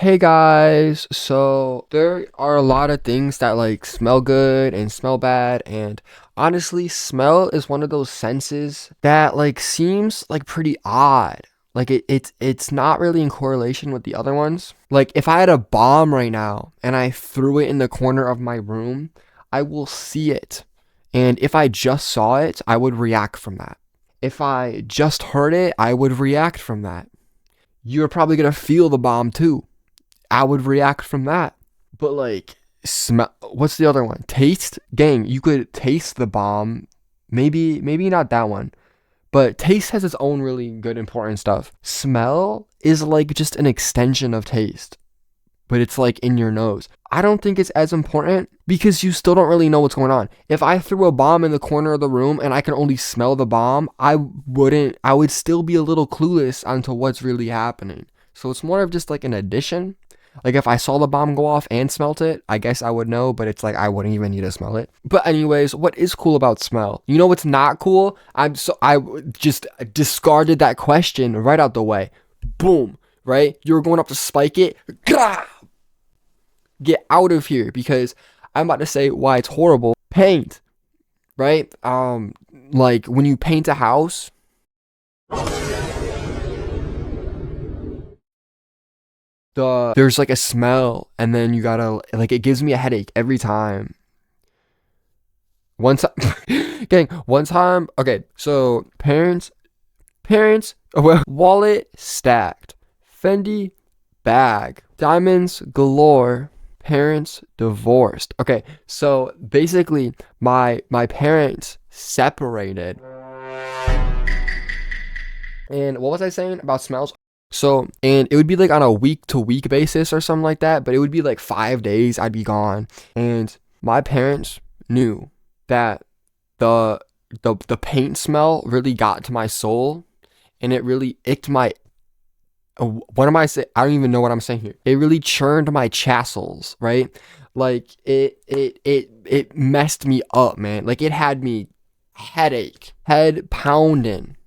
Hey guys, so there are a lot of things that like smell good and smell bad, and honestly, smell is one of those senses that like seems like pretty odd. Like it's not really in correlation with the other ones. Like if I had a bomb right now and I threw it in the corner of my room, I will see it. And if I just saw it, I would react from that. If I just heard it, I would react from that. You're probably gonna feel the bomb too. I would react from that. But like smell, what's the other one? Taste? Gang, you could taste the bomb. Maybe not that one. But taste has its own really good important stuff. Smell is like just an extension of taste, but it's like in your nose. I don't think it's as important because you still don't really know what's going on. If I threw a bomb in the corner of the room and I can only smell the bomb, I would still be a little clueless onto what's really happening. So it's more of just like an addition. Like if I saw the bomb go off and smelt it, I guess I would know, but it's like I wouldn't even need to smell it. But anyways, what is cool about smell? You know what's not cool? I just discarded that question right out the way. Boom, right? You were going up to spike it. Gah! Get out of here because I'm about to say why it's horrible. Paint, right? Like when you paint a house, there's like a smell, and then you gotta like it gives me a headache every time. One time, gang, one time. Okay, so parents, well, wallet stacked, Fendi bag, diamonds galore. Parents divorced. Okay, so basically, my parents separated. And what was I saying about smells? So, and it would be like on a week to week basis or something like that, but it would be like 5 days I'd be gone. And my parents knew that the the paint smell really got to my soul, and it really icked my what am I saying? I don't even know what I'm saying here. It really churned my chassels, right? Like it messed me up, man. Like it had me headache, head pounding,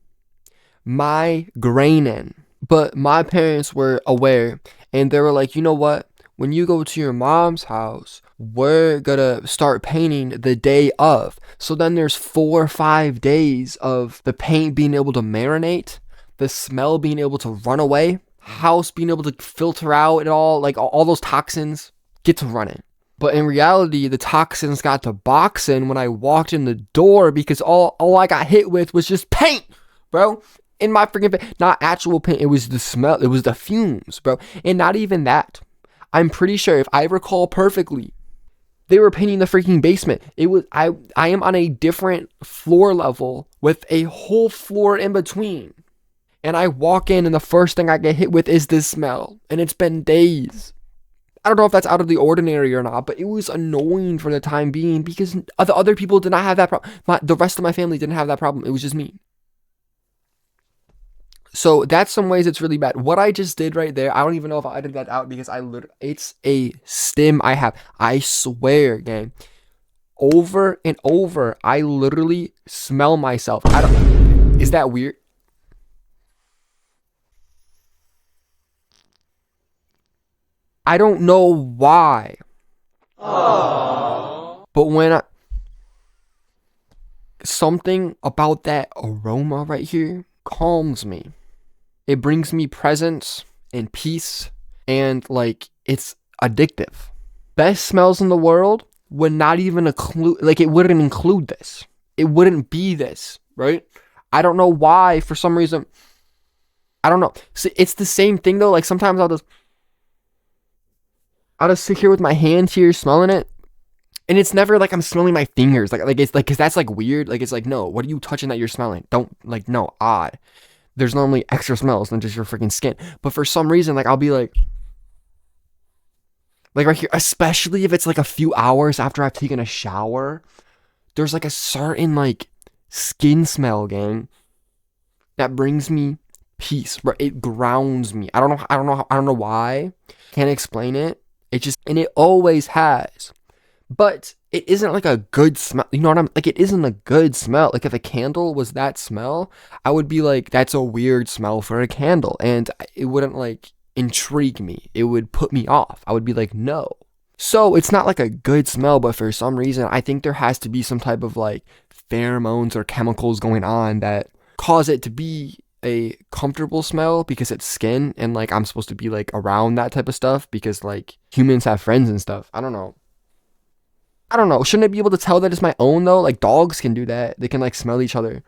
migraining. But my parents were aware, and they were like, you know what? When you go to your mom's house, we're gonna start painting the day of. So then there's 4 or 5 days of the paint being able to marinate, the smell being able to run away, house being able to filter out and all, like all those toxins get to running. But in reality, the toxins got to boxing when I walked in the door because all I got hit with was just paint, bro. In my freaking paint. Not actual paint. It was the smell. It was the fumes, bro. And not even that. I'm pretty sure, if I recall perfectly, they were painting the freaking basement. It was I am on a different floor level with a whole floor in between. And I walk in and the first thing I get hit with is this smell. And it's been days. I don't know if that's out of the ordinary or not, but it was annoying for the time being because the other people did not have that problem. The rest of my family didn't have that problem. It was just me. So that's some ways it's really bad. What I just did right there, I don't even know if I edited that out because it's a stim I have. I swear, gang. Over and over, I literally smell myself. Is that weird? I don't know why. Aww. But something about that aroma right here calms me. It brings me presence and peace, and like it's addictive. Best smells in the world would not even include, like it wouldn't include this. It wouldn't be this, right? I don't know why, for some reason. I don't know. See, it's the same thing though. Like sometimes I'll just sit here with my hand here smelling it. And it's never like I'm smelling my fingers. Like it's like, cause that's like weird. Like it's like, no, what are you touching that you're smelling? Don't like, no, odd. There's normally extra smells than just your freaking skin. But for some reason, like I'll be like right here, especially if it's like a few hours after I've taken a shower, there's like a certain like skin smell, gang, that brings me peace. Right? It grounds me. I don't know why. Can't explain it. It just, and it always has. But it isn't like a good smell. You know what I'm like? It isn't a good smell. Like if a candle was that smell, I would be like, that's a weird smell for a candle. And it wouldn't like, intrigue me. It would put me off. I would be like, no. So it's not like a good smell, but for some reason, I think there has to be some type of like pheromones or chemicals going on that cause it to be a comfortable smell because it's skin and like I'm supposed to be like around that type of stuff because like humans have friends and stuff. I don't know. Shouldn't I be able to tell that it's my own though? Like dogs can do that. They can like smell each other.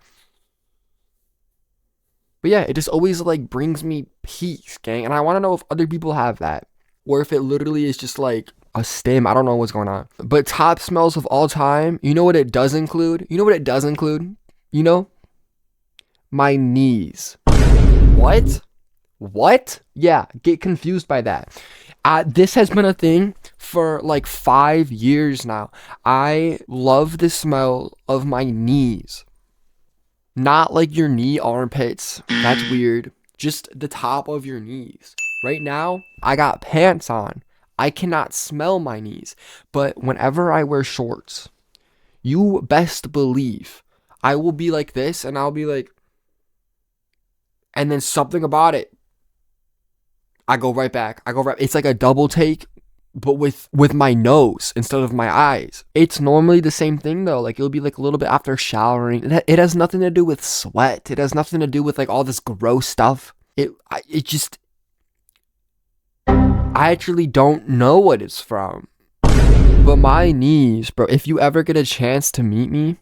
But yeah, it just always like brings me peace, gang. And I want to know if other people have that or if it literally is just like a stim. I don't know what's going on. But top smells of all time, you know what it does include? You know what it does include? You know? My knees. What? What? Yeah, get confused by that. This has been a thing for like 5 years now. I love the smell of my knees. Not like your knee armpits. That's weird. Just the top of your knees. Right now, I got pants on. I cannot smell my knees. But whenever I wear shorts, you best believe I will be like this and I'll be like, and then something about it, I go right back. It's like a double take, but with my nose instead of my eyes. It's normally the same thing though. Like it'll be like a little bit after showering. It has nothing to do with sweat. It has nothing to do with like all this gross stuff. I actually don't know what it's from. But my knees, bro, if you ever get a chance to meet me,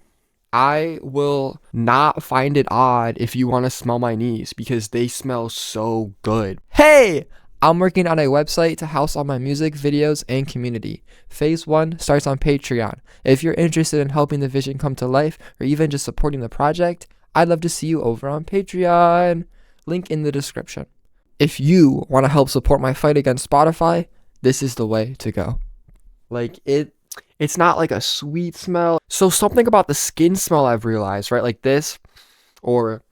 I will not find it odd if you want to smell my knees because they smell so good. Hey! I'm working on a website to house all my music, videos, and community. Phase 1 starts on Patreon. If you're interested in helping the vision come to life or even just supporting the project, I'd love to see you over on Patreon. Link in the description. If you want to help support my fight against Spotify, this is the way to go. Like it's not like a sweet smell. So something about the skin smell I've realized, right? Like this or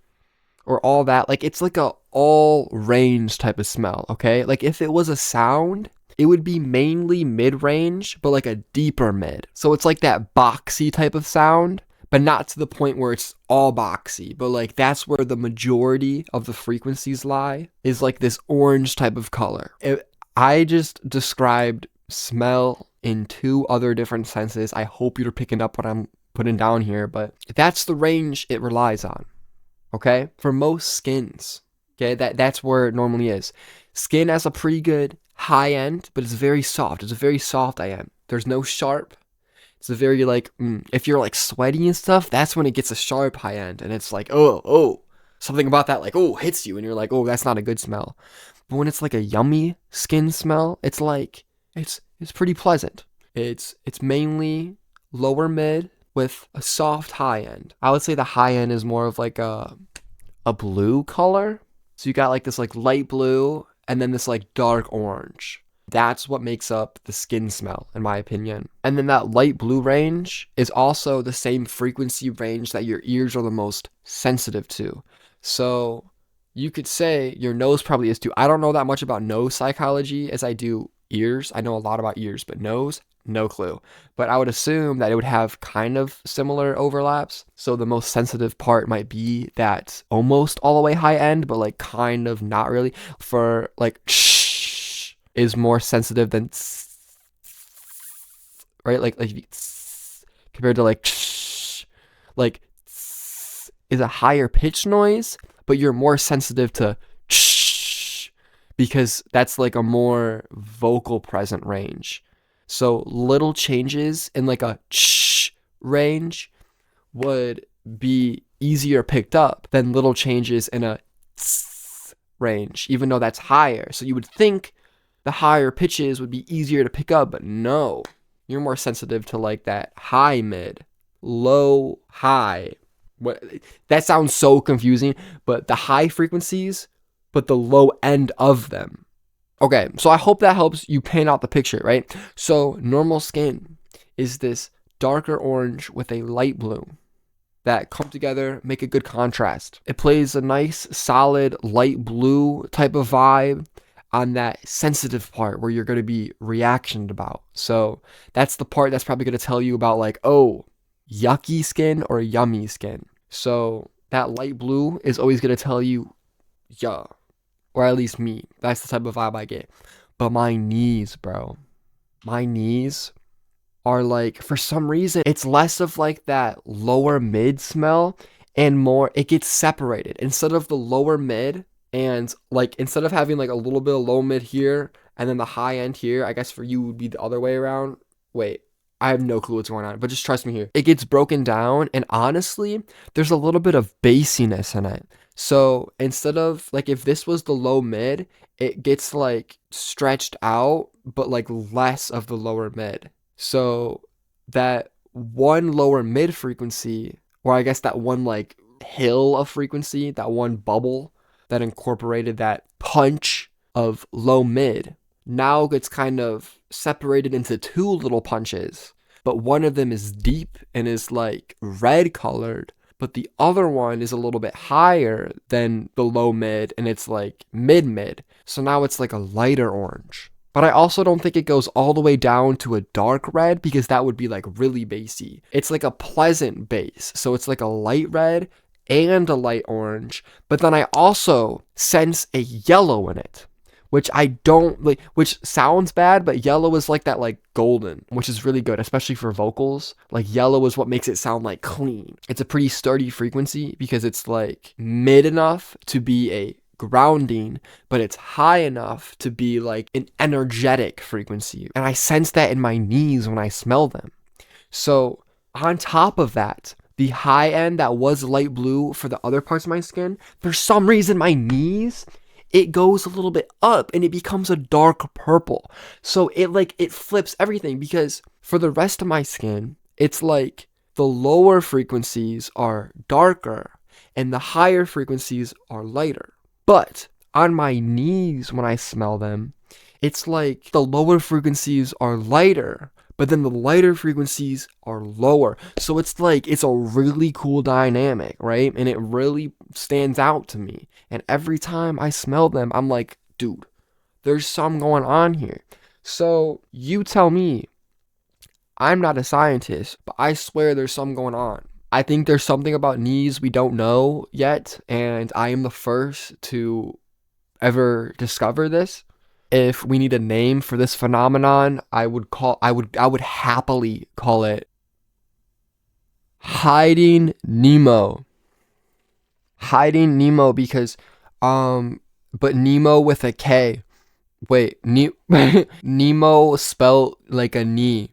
all that, like it's like a all range type of smell, okay? Like if it was a sound, it would be mainly mid-range, but like a deeper mid. So it's like that boxy type of sound, but not to the point where it's all boxy, but like that's where the majority of the frequencies lie, is like this orange type of color. I just described smell in 2 other different senses. I hope you're picking up what I'm putting down here, but that's the range it relies on. Okay? For most skins. Okay? That's where it normally is. Skin has a pretty good high end, but it's very soft. It's a very soft IM. There's no sharp. It's a very like, if you're like sweaty and stuff, that's when it gets a sharp high end. And it's like, oh. Something about that like, oh, hits you. And you're like, oh, that's not a good smell. But when it's like a yummy skin smell, it's like, it's pretty pleasant. It's mainly lower mid with a soft high end. I would say the high end is more of like a blue color. So you got like this like light blue and then this like dark orange. That's what makes up the skin smell, in my opinion. And then that light blue range is also the same frequency range that your ears are the most sensitive to. So you could say your nose probably is too. I don't know that much about nose psychology as I do ears. I know a lot about ears, but nose, no clue. But I would assume that it would have kind of similar overlaps. So the most sensitive part might be that almost all the way high end, but like kind of not really. For like shh is more sensitive than right? Like compared to like shh, like is a higher pitch noise, but you're more sensitive to shh because that's like a more vocal present range. So little changes in like a shh range would be easier picked up than little changes in a range, even though that's higher. So you would think the higher pitches would be easier to pick up, but no, you're more sensitive to like that high mid, low high. What, that sounds so confusing, but the high frequencies, but the low end of them. Okay, so I hope that helps you paint out the picture, right? So normal skin is this darker orange with a light blue that come together, make a good contrast. It plays a nice, solid, light blue type of vibe on that sensitive part where you're going to be reactioned about. So that's the part that's probably going to tell you about like, oh, yucky skin or yummy skin. So that light blue is always going to tell you, yeah, or at least me. That's the type of vibe I get. But my knees, bro, my knees are like, for some reason, it's less of like that lower mid smell and more, it gets separated. Instead of the lower mid and like, instead of having like a little bit of low mid here and then the high end here, I guess for you would be the other way around. Wait, I have no clue what's going on, but just trust me here. It gets broken down, and honestly, there's a little bit of bassiness in it. So instead of like, if this was the low mid, it gets like stretched out, but like less of the lower mid. So that one lower mid frequency, or I guess that one like hill of frequency, that one bubble that incorporated that punch of low mid, now gets kind of separated into two little punches. But one of them is deep and is like red colored, but the other one is a little bit higher than the low mid and it's like mid. So now it's like a lighter orange. But I also don't think it goes all the way down to a dark red because that would be like really bassy. It's like a pleasant bass. So it's like a light red and a light orange. But then I also sense a yellow in it, which I don't like, which sounds bad, but yellow is like that like golden, which is really good, especially for vocals. Like yellow is what makes it sound like clean. It's a pretty sturdy frequency because it's like mid enough to be a grounding, but it's high enough to be like an energetic frequency. And I sense that in my knees when I smell them. So on top of that, the high end that was light blue for the other parts of my skin, for some reason my knees, it goes a little bit up and it becomes a dark purple. So it flips everything, because for the rest of my skin, it's like the lower frequencies are darker and the higher frequencies are lighter. But on my knees, when I smell them, it's like the lower frequencies are lighter, but then the lighter frequencies are lower. So it's like, it's a really cool dynamic, right? And it really stands out to me. And every time I smell them, I'm like, dude, there's some going on here. So you tell me. I'm not a scientist, but I swear there's some going on. I think there's something about knees we don't know yet, and I am the first to ever discover this. If we need a name for this phenomenon, I would happily call it hiding Nemo. Hiding Nemo, because but Nemo with a K. Wait, Nemo spelled like a knee.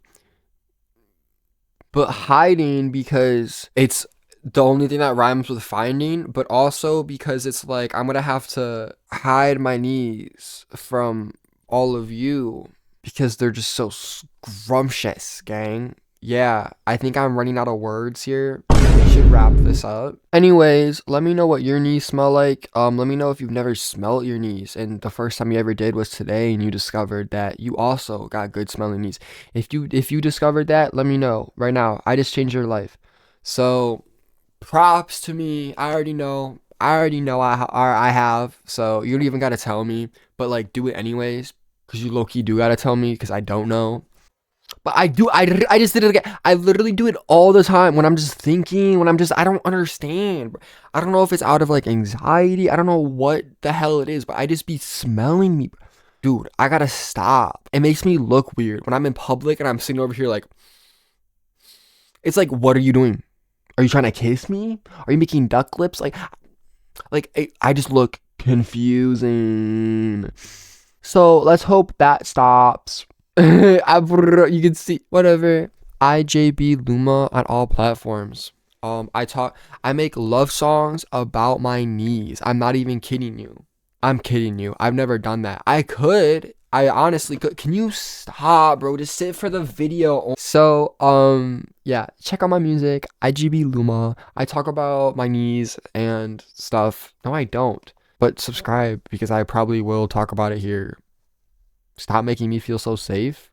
But hiding because it's the only thing that rhymes with finding, but also because it's like I'm gonna have to hide my knees from all of you because they're just so scrumptious, gang. Yeah, I think I'm running out of words here. We should wrap this up. Anyways, let me know what your knees smell like. Let me know if you've never smelled your knees and the first time you ever did was today and you discovered that you also got good smelling knees. If you discovered that, let me know right now. I just changed your life. So props to me. I already know I have. So you don't even gotta tell me, but like do it anyways, because you low-key do gotta tell me because I don't know. But I do, I just did it again. I literally do it all the time when I'm just thinking, I don't understand. I don't know if it's out of like anxiety. I don't know what the hell it is, but I just be smelling me. Dude, I gotta stop. It makes me look weird when I'm in public and I'm sitting over here like, it's like, what are you doing? Are you trying to kiss me? Are you making duck lips? I just look confusing. So let's hope that stops. You can see whatever. IJB Luma on all platforms. I make love songs about my knees. I'm not even kidding you. I'm kidding you. I've never done that. I honestly could. Can you stop, bro? Just sit for the video. So, yeah, check out my music, IGB Luma. I talk about my knees and stuff. No, I don't. But subscribe because I probably will talk about it here. Stop making me feel so safe.